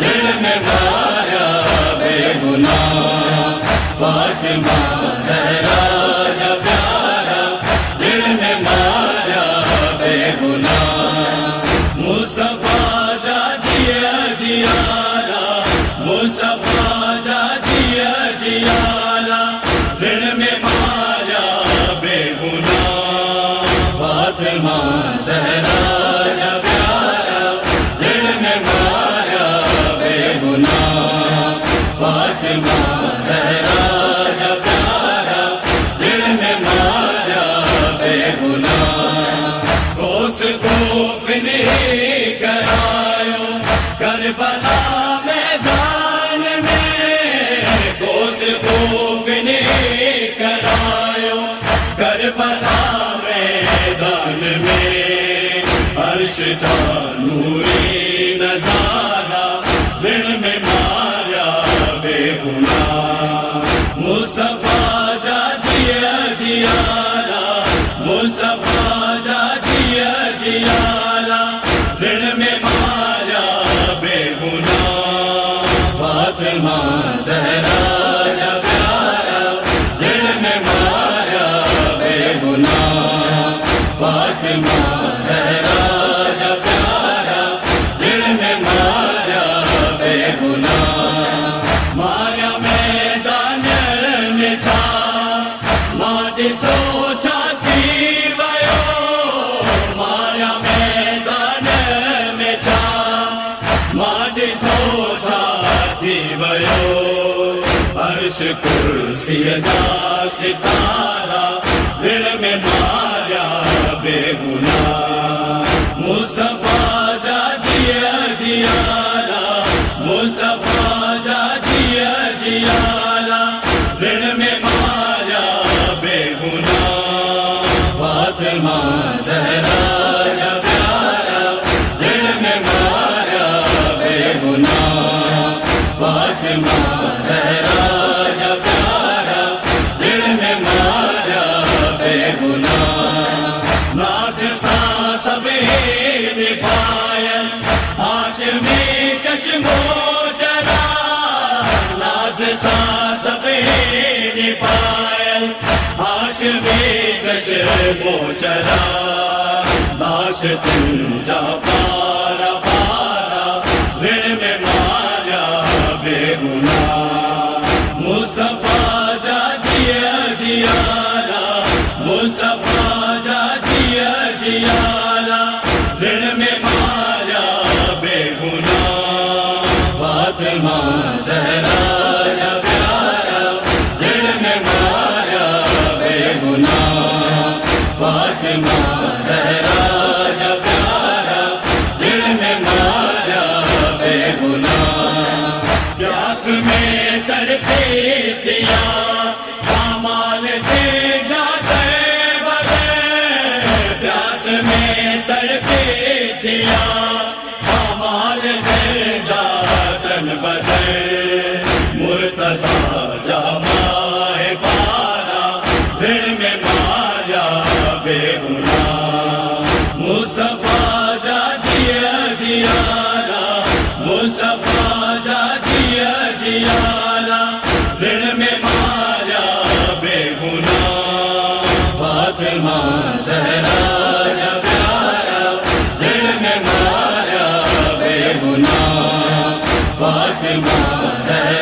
دل میں مارا بے گناہ فاطمہ زہرا جا پیارا دل میں مارا بے گناہ مصطفیٰ جا جیا جیارا مصطفیٰ جا جیا جیارا دل میں مارا بے گناہ فاطمہ زہرا جا پیارا دل میں مارا بے گناہ فاطمہ زہرا جا پیارا دل میں مارا بے گناہ کوس کو فنی کرایو کربلا میدان میں کوس کو فنی کرایو کربلا میدان میں عرش جا نوری نظارہ دل میں مارا بے گناہ مصطفیٰ جا جیا جیارا مصطفیٰ جا جیا جیارا دل میں مارا بے گناہ فاطمہ زہرا جا پیارا دل میں مارا بے گناہ فاطمہ زہرا جا پیارا دل میں مارا بے گناہ مارا میدان میں چھا ماٹی سوچا تھی ویو مارا میدان میں چھا ماٹی سوچا تھی ویو عرش کرسی جا ستارہ دل میں مارا بے گناہ مصطفیٰ جا جیا جیارا مصطفیٰ جا جیا جیارا دل میں مارا بے گناہ فاطمہ زہرا جا پیارا دل میں مارا بے گناہ فاطمہ زہرا جا پیارا دل میں مارا بے گناہ ناز سا سبھی پائل ہاشمی چشم و چرا ناز سا سبھی پائل ہاشمی چشم و چرا لاش تم جا پارا پارا دل میں مارا بے گناہ مصطفیٰ جا جیا جیارا مصطفیٰ جا جیا جیارا دل میں مارا بے گناہ فاطمہ زہرا جا پیارا دل میں مارا بے گناہ فاطمہ زہرا جا پیارا دل میں مارا بے گناہ پیاس میں تڑپی تھیا پامال دے جاتے بغیر پیاس میں تڑپی تھیا پامال دے جاتن بغیر مرتضیٰ جا ماہ پارا دل میں مارا بے گناہ مصطفیٰ جا جیا جیارا مصطفیٰ جا جیا جیارا دل میں مارا بے گناہ فاطمہ زہرا جا پیارا دل میں مارا بے گناہ فاطمہ زہرا